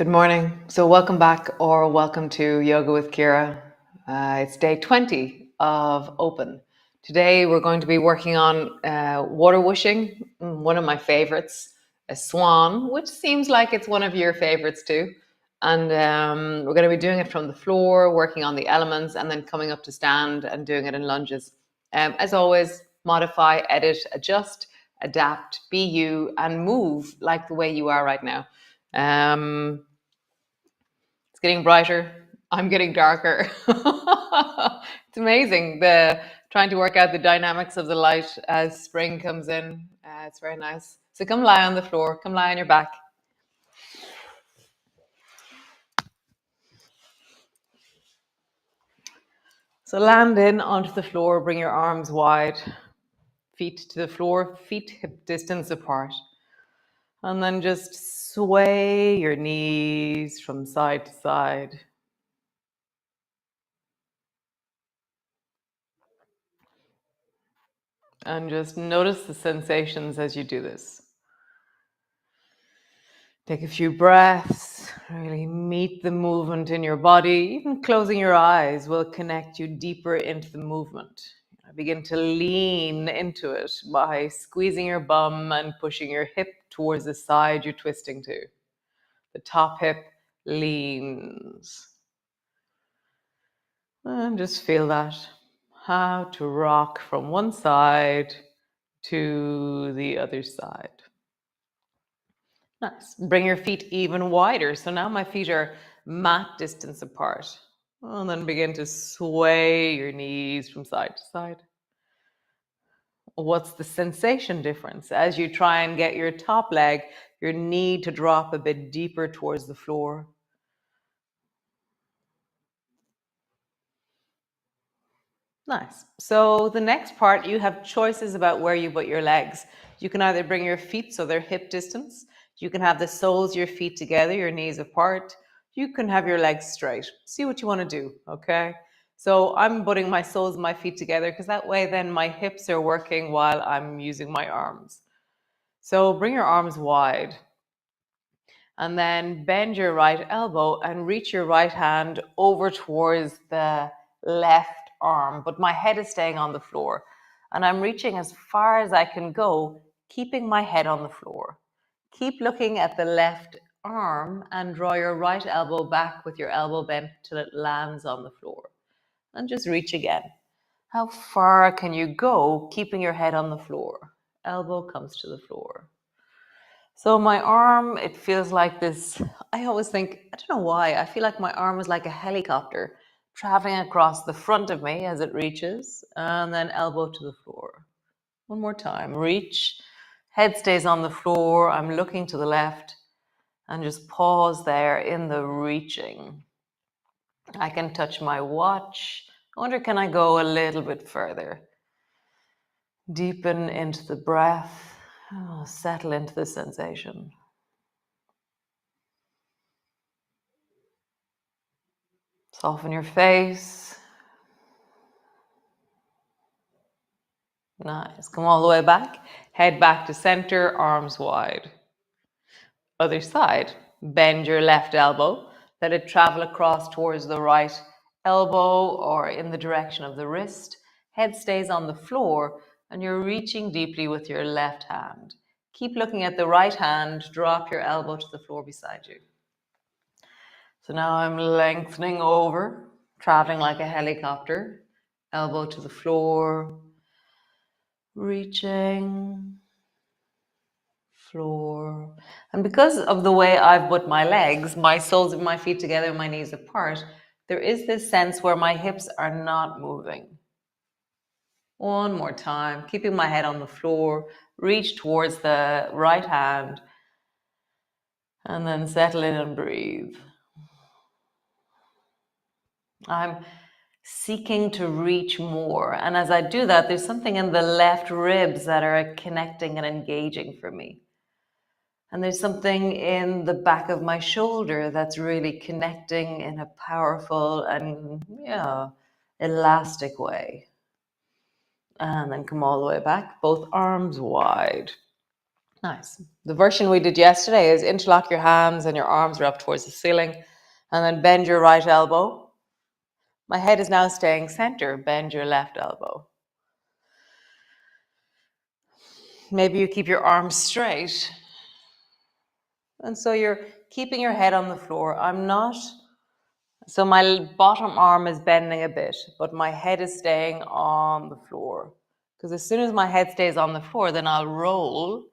Good morning. So, welcome back or welcome to Yoga with Ciara. It's day 20 of Open. Today, we're going to be working on water whooshing, one of my favorites, a swan, which seems like it's one of your favorites too. And we're going to be doing it from the floor, working on the elements, and then coming up to stand and doing it in lunges. As always, modify, edit, adjust, adapt, be you, and move like the way you are right now. It's getting brighter. I'm getting darker. It's amazing trying to work out the dynamics of the light as spring comes in. It's very nice. So come lie on the floor. Come lie on your back. So land in onto the floor. Bring your arms wide. Feet to the floor. Feet hip distance apart. And then just sway your knees from side to side. And just notice the sensations as you do this. Take a few breaths, really meet the movement in your body. Even closing your eyes will connect you deeper into the movement. Begin to lean into it by squeezing your bum and pushing your hip towards the side you're twisting to. The top hip leans. And just feel that. How to rock from one side to the other side. Nice. Bring your feet even wider. So now my feet are mat distance apart. And then begin to sway your knees from side to side. What's the sensation difference? As you try and get your top leg, your knee to drop a bit deeper towards the floor. Nice. So the next part, you have choices about where you put your legs. You can either bring your feet so they're hip distance. You can have the soles of your feet together, your knees apart. You can have your legs straight. See what you want to do, okay? So I'm putting my soles of my feet together because that way then my hips are working while I'm using my arms. So bring your arms wide. And then bend your right elbow and reach your right hand over towards the left arm. But my head is staying on the floor. And I'm reaching as far as I can go, keeping my head on the floor. Keep looking at the left arm and draw your right elbow back with your elbow bent till it lands on the floor. And just reach again. How far can you go keeping your head on the floor? Elbow comes to the floor. So my arm, it feels like this. I always think, I don't know why, I feel like my arm is like a helicopter traveling across the front of me as it reaches, and then elbow to the floor. One more time, reach, head stays on the floor, I'm looking to the left, and just pause there in the reaching. I can touch my watch. I wonder, can I go a little bit further? Deepen into the breath, settle into the sensation. Soften your face. Nice. Come all the way back. Head back to center, arms wide. Other side. Bend your left elbow. Let it travel across towards the right elbow or in the direction of the wrist. Head stays on the floor and you're reaching deeply with your left hand. Keep looking at the right hand. Drop your elbow to the floor beside you. So now I'm lengthening over, traveling like a helicopter. Elbow to the floor. Reaching, floor. And because of the way I've put my legs, my soles of my feet together, my knees apart, there is this sense where my hips are not moving. One more time, keeping my head on the floor, reach towards the right hand, and then settle in and breathe. I'm seeking to reach more. And as I do that, there's something in the left ribs that are connecting and engaging for me. And there's something in the back of my shoulder that's really connecting in a powerful and, elastic way. And then come all the way back, both arms wide. Nice. The version we did yesterday is interlock your hands and your arms are up towards the ceiling, and then bend your right elbow. My head is now staying center. Bend your left elbow. Maybe you keep your arms straight. And so you're keeping your head on the floor. I'm not. So my bottom arm is bending a bit, but my head is staying on the floor. Because as soon as my head stays on the floor, then I'll roll.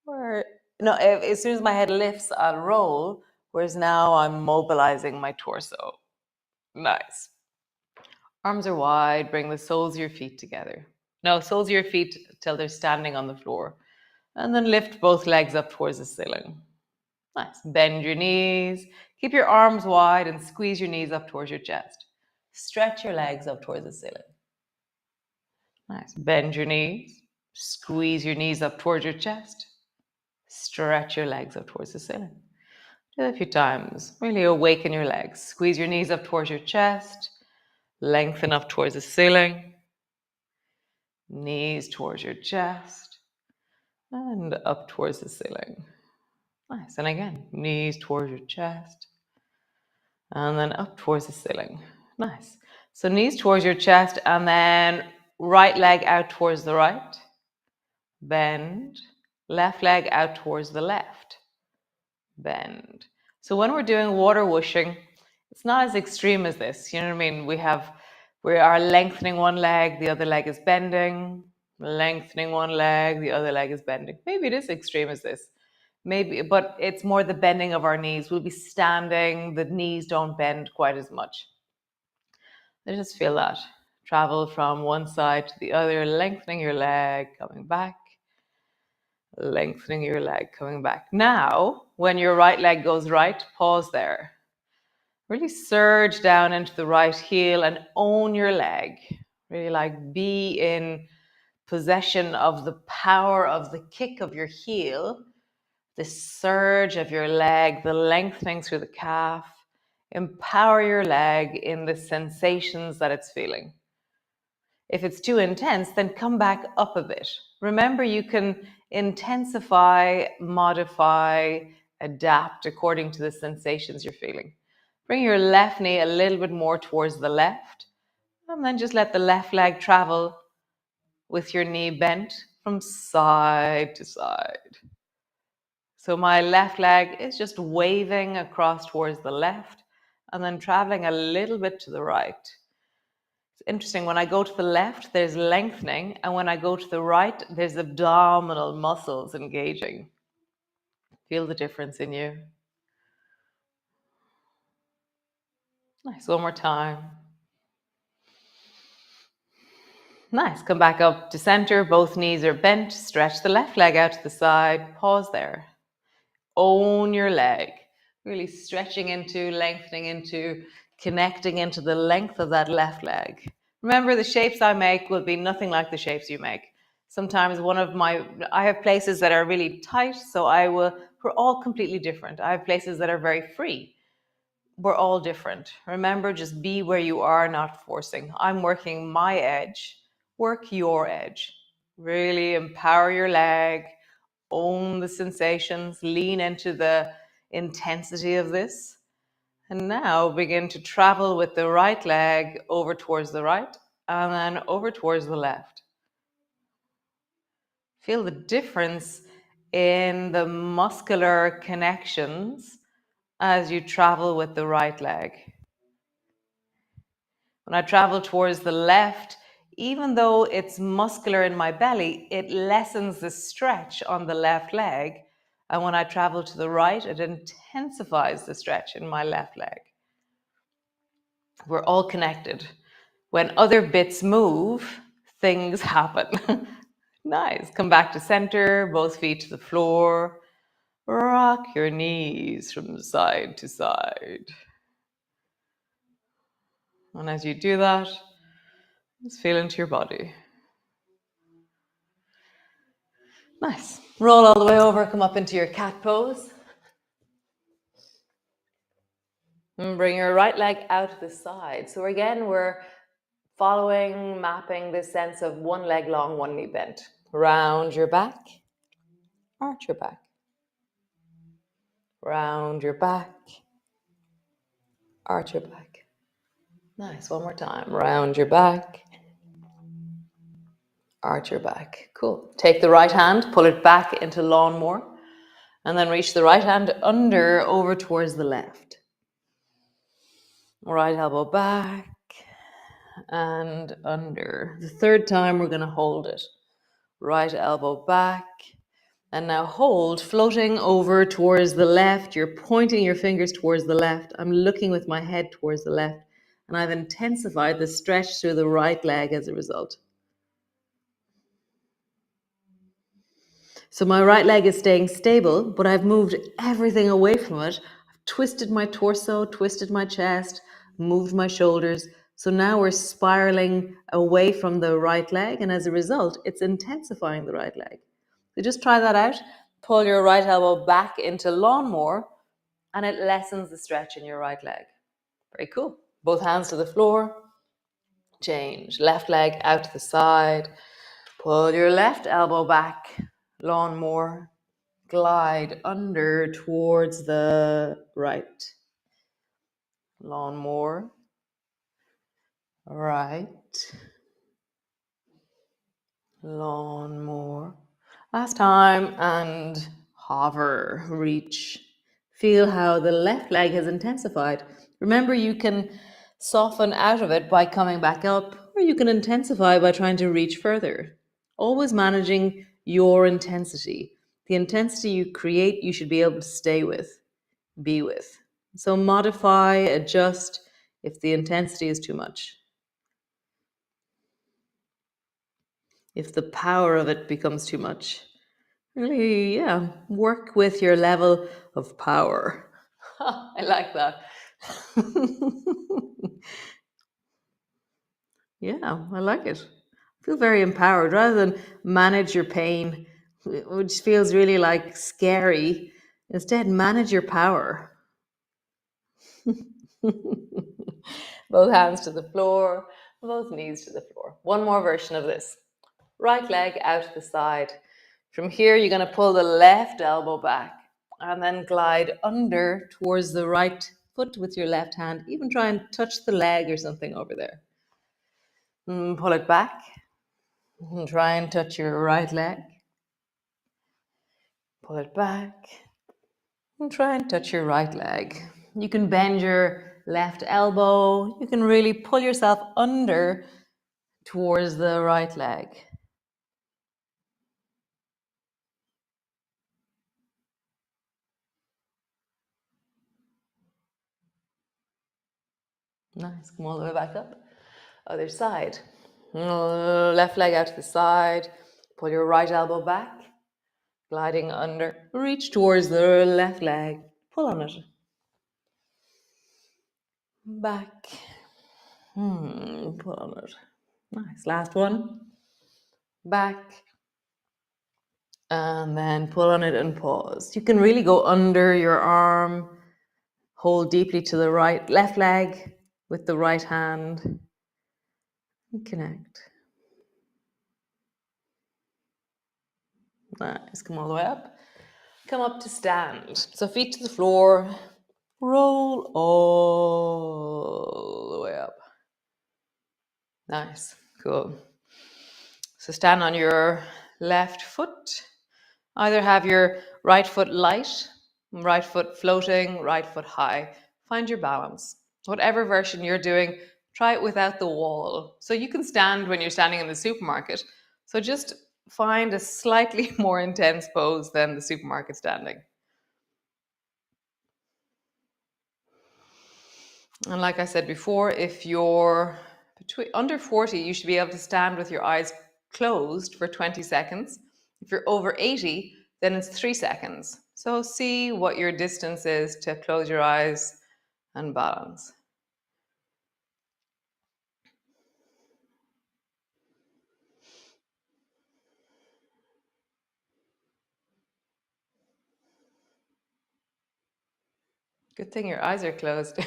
Or no, as soon as my head lifts, I'll roll. Whereas now I'm mobilizing my torso. Nice. Arms are wide. Bring the soles of your feet together. No, soles of your feet till they're standing on the floor. And then lift both legs up towards the ceiling. Nice. Bend your knees. Keep your arms wide and squeeze your knees up towards your chest. Stretch your legs up towards the ceiling. Nice. Bend your knees. Squeeze your knees up towards your chest. Stretch your legs up towards the ceiling. Do it a few times. Really awaken your legs. Squeeze your knees up towards your chest. Lengthen up towards the ceiling. Knees towards your chest. And up towards the ceiling. Nice. And again, knees towards your chest. And then up towards the ceiling. Nice. So knees towards your chest and then right leg out towards the right. Bend. Left leg out towards the left. Bend. So when we're doing water whooshing, it's not as extreme as this. You know what I mean? We are lengthening one leg, the other leg is bending. Lengthening one leg, the other leg is bending. Maybe it is extreme as this. Maybe, but it's more the bending of our knees. We'll be standing, the knees don't bend quite as much. Let's just feel that. Travel from one side to the other, lengthening your leg, coming back. Lengthening your leg, coming back. Now, when your right leg goes right, pause there. Really surge down into the right heel and own your leg. Really like be in possession of the power of the kick of your heel, the surge of your leg, the lengthening through the calf. Empower your leg in the sensations that it's feeling. If it's too intense, then come back up a bit. Remember, you can intensify, modify, adapt according to the sensations you're feeling. Bring your left knee a little bit more towards the left, and then just let the left leg travel with your knee bent from side to side. So my left leg is just waving across towards the left and then traveling a little bit to the right. It's interesting, when I go to the left, there's lengthening, and when I go to the right, there's abdominal muscles engaging. Feel the difference in you. Nice, one more time. Nice, come back up to center, both knees are bent, stretch the left leg out to the side, pause there. Own your leg, really stretching into, lengthening into, connecting into the length of that left leg. Remember, the shapes I make will be nothing like the shapes you make. Sometimes I have places that are really tight, so we're all completely different. I have places that are very free. We're all different. Remember, just be where you are, not forcing. I'm working my edge, work your edge. Really empower your leg, own the sensations, lean into the intensity of this. And now begin to travel with the right leg over towards the right and then over towards the left. Feel the difference in the muscular connections as you travel with the right leg. When I travel towards the left, even though it's muscular in my belly, it lessens the stretch on the left leg. And when I travel to the right, it intensifies the stretch in my left leg. We're all connected. When other bits move, things happen. Nice. Come back to center, both feet to the floor. Rock your knees from side to side. And as you do that, just feel into your body. Nice. Roll all the way over, come up into your cat pose. And bring your right leg out to the side. So again, we're following, mapping this sense of one leg long, one knee bent. Round your back. arch your back. Round your back, arch your back. Nice, one more time. Round your back, arch your back. Cool. Take the right hand, pull it back into lawnmower, and then reach the right hand under over towards the left. Right elbow back and under. The third time we're going to hold it. Right elbow back. And now hold, floating over towards the left. You're pointing your fingers towards the left. I'm looking with my head towards the left. And I've intensified the stretch through the right leg as a result. So my right leg is staying stable, but I've moved everything away from it. I've twisted my torso, twisted my chest, moved my shoulders. So now we're spiraling away from the right leg. And as a result, it's intensifying the right leg. So just try that out. Pull your right elbow back into lawnmower and it lessens the stretch in your right leg. Very cool. Both hands to the floor. Change. Left leg out to the side. Pull your left elbow back. Lawnmower. Glide under towards the right. Lawnmower. Right. Lawnmower. Last time, and hover, reach. Feel how the left leg has intensified. Remember, you can soften out of it by coming back up, or you can intensify by trying to reach further. Always managing your intensity. The intensity you create, you should be able to stay with, be with. So modify, adjust if the intensity is too much. If the power of it becomes too much. Really, yeah, work with your level of power. I like that. Yeah, I like it. I feel very empowered rather than manage your pain, which feels really like scary. Instead, manage your power. Both hands to the floor, both knees to the floor. One more version of this. Right leg out to the side. From here, you're going to pull the left elbow back and then glide under towards the right foot with your left hand. Even try and touch the leg or something over there. Pull it back. And try and touch your right leg. Pull it back. And try and touch your right leg. You can bend your left elbow. You can really pull yourself under towards the right leg. Nice. Come all the way back up. Other side. Left leg out to the side. Pull your right elbow back. Gliding under. Reach towards the left leg. Pull on it. Back. Pull on it. Nice. Last one. Back. And then pull on it and pause. You can really go under your arm. Hold deeply to the right, left leg with the right hand. And connect. Nice. Come all the way up. Come up to stand. So feet to the floor. Roll all the way up. Nice. Cool. So stand on your left foot. Either have your right foot light, right foot floating, right foot high. Find your balance. Whatever version you're doing, try it without the wall. So you can stand when you're standing in the supermarket. So just find a slightly more intense pose than the supermarket standing. And like I said before, if you're under 40, you should be able to stand with your eyes closed for 20 seconds. If you're over 80, then it's 3 seconds. So see what your distance is to close your eyes and balance. Good thing your eyes are closed.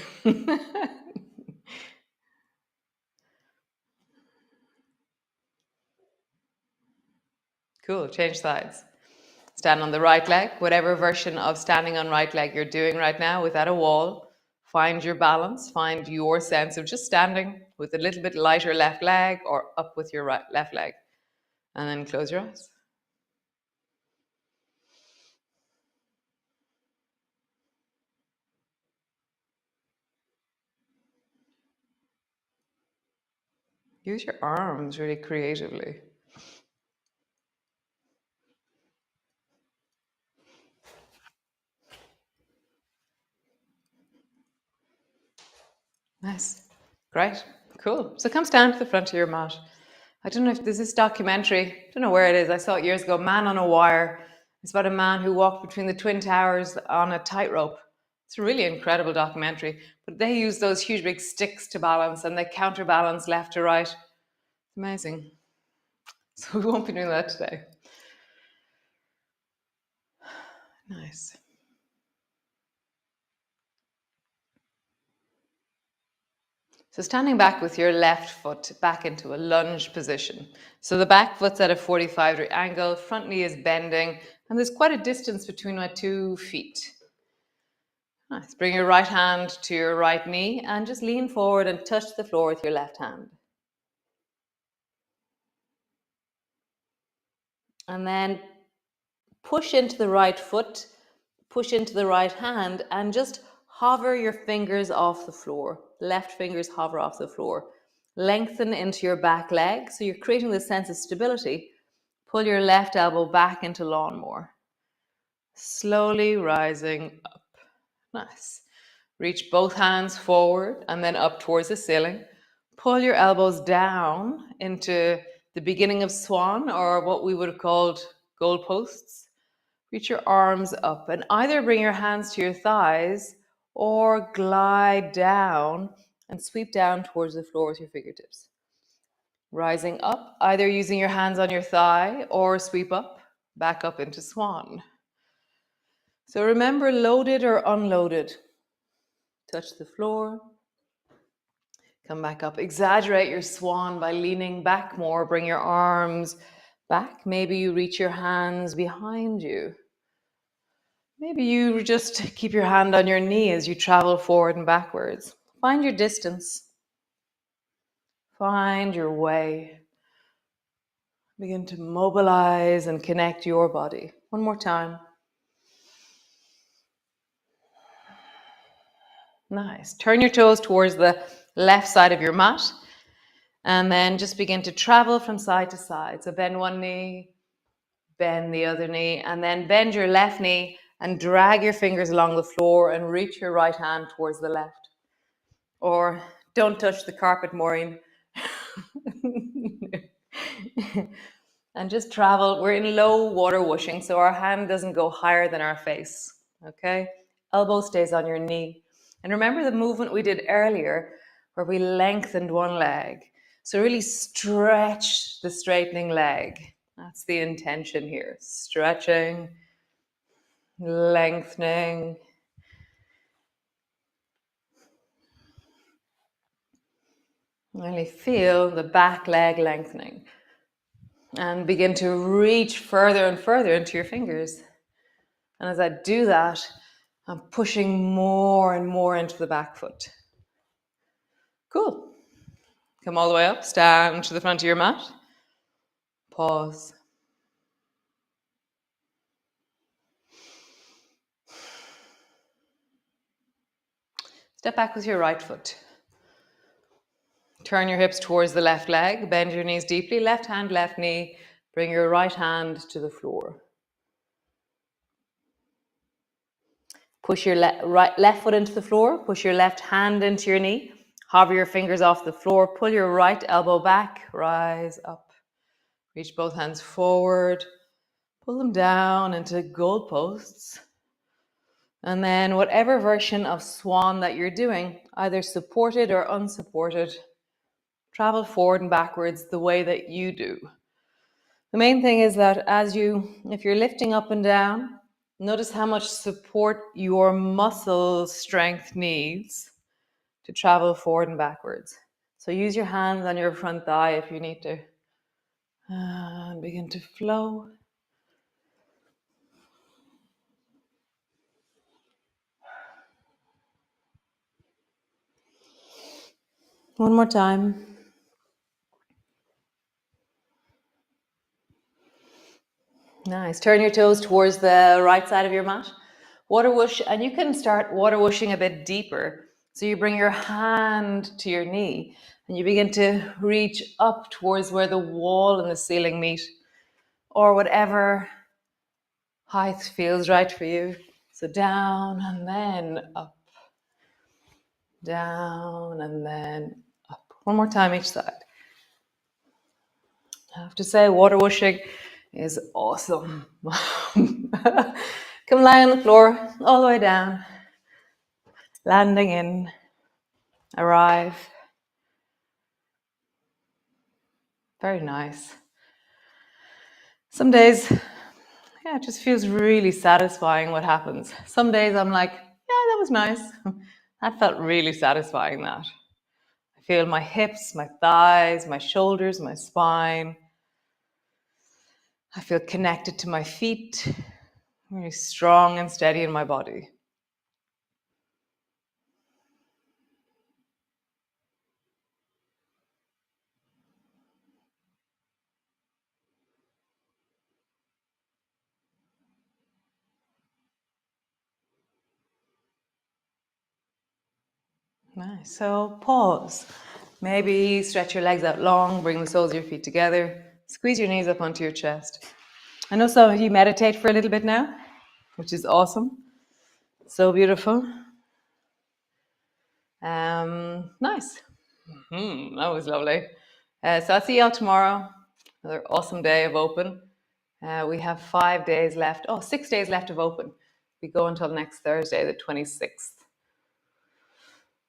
Cool, change sides. Stand on the right leg, whatever version of standing on right leg you're doing right now without a wall. Find your balance, find your sense of just standing with a little bit lighter left leg or up with your left leg. And then close your eyes. Use your arms really creatively. Nice. Great. Cool. So come stand to the front of your mat. I don't know if there's this documentary, I don't know where it is. I saw it years ago, Man on a Wire. It's about a man who walked between the Twin Towers on a tightrope. It's a really incredible documentary. But they use those huge big sticks to balance and they counterbalance left to right. It's amazing. So we won't be doing that today. Nice. So standing back with your left foot back into a lunge position. So the back foot's at a 45-degree angle, front knee is bending, and there's quite a distance between my 2 feet. Nice. Bring your right hand to your right knee and just lean forward and touch the floor with your left hand. And then push into the right foot, push into the right hand, and just hover your fingers off the floor. Left fingers hover off the floor. Lengthen into your back leg, so you're creating this sense of stability. Pull your left elbow back into lawnmower. Slowly rising up. Nice. Reach both hands forward and then up towards the ceiling. Pull your elbows down into the beginning of swan, or what we would have called goalposts. Reach your arms up and either bring your hands to your thighs or glide down and sweep down towards the floor with your fingertips. Rising up, either using your hands on your thigh or sweep up, back up into swan. So remember, loaded or unloaded. Touch the floor. Come back up. Exaggerate your swan by leaning back more. Bring your arms back. Maybe you reach your hands behind you. Maybe you just keep your hand on your knee as you travel forward and backwards. Find your distance. Find your way. Begin to mobilize and connect your body. One more time. Nice. Turn your toes towards the left side of your mat and then just begin to travel from side to side. So bend one knee, bend the other knee, and then bend your left knee and drag your fingers along the floor and reach your right hand towards the left. Or don't touch the carpet, Maureen. And just travel. We're in low water whooshing, so our hand doesn't go higher than our face. Okay? Elbow stays on your knee. And remember the movement we did earlier where we lengthened one leg. So really stretch the straightening leg. That's the intention here. Stretching, lengthening. Really feel the back leg lengthening. And begin to reach further and further into your fingers. And as I do that, I'm pushing more and more into the back foot. Cool. Come all the way up, stand to the front of your mat. Pause. Step back with your right foot. Turn your hips towards the left leg. Bend your knees deeply. Left hand, left knee. Bring your right hand to the floor. Push your left foot into the floor. Push your left hand into your knee. Hover your fingers off the floor. Pull your right elbow back. Rise up. Reach both hands forward. Pull them down into goalposts. And then whatever version of swan that you're doing, either supported or unsupported, travel forward and backwards the way that you do. The main thing is that if you're lifting up and down, notice how much support your muscle strength needs to travel forward and backwards. So use your hands on your front thigh if you need to. And begin to flow. One more time. Nice. Turn your toes towards the right side of your mat. Water whoosh, and you can start water whooshing a bit deeper. So you bring your hand to your knee and you begin to reach up towards where the wall and the ceiling meet, or whatever height feels right for you. So down and then up, down and then up. One more time each side. I have to say, water whooshing is awesome. Come lie on the floor, all the way down, landing in, arrive. Very nice. Some days, yeah, it just feels really satisfying what happens. Some days I'm like, yeah, that was nice. That felt really satisfying, that. I feel my hips, my thighs, my shoulders, my spine. I feel connected to my feet, very strong and steady in my body. Nice. So pause. Maybe stretch your legs out long, bring the soles of your feet together, squeeze your knees up onto your chest. I know some of you meditate for a little bit now, which is awesome. So beautiful. Nice. That was lovely. So I'll see y'all tomorrow. Another awesome day of open. We have 5 days left. Oh, 6 days left of open. We go until next Thursday, the 26th.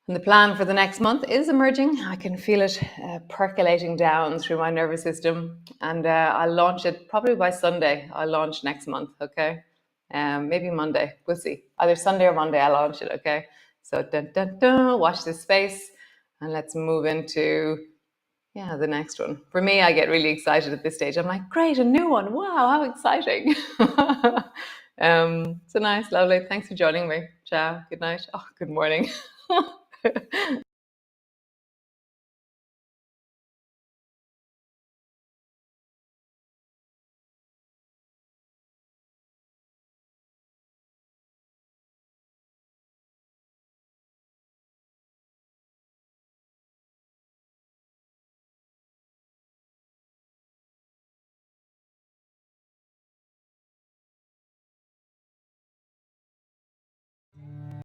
And the plan for the next month is emerging. I can feel it percolating down through my nervous system. And I'll launch it probably by Sunday. I'll launch next month, okay? Maybe Monday. We'll see. Either Sunday or Monday, I'll launch it, okay? So dun, dun, dun, watch this space. And let's move into, yeah, the next one. For me, I get really excited at this stage. I'm like, great, a new one. Wow, how exciting. So nice, lovely. Thanks for joining me. Ciao. Good night. Oh, good morning.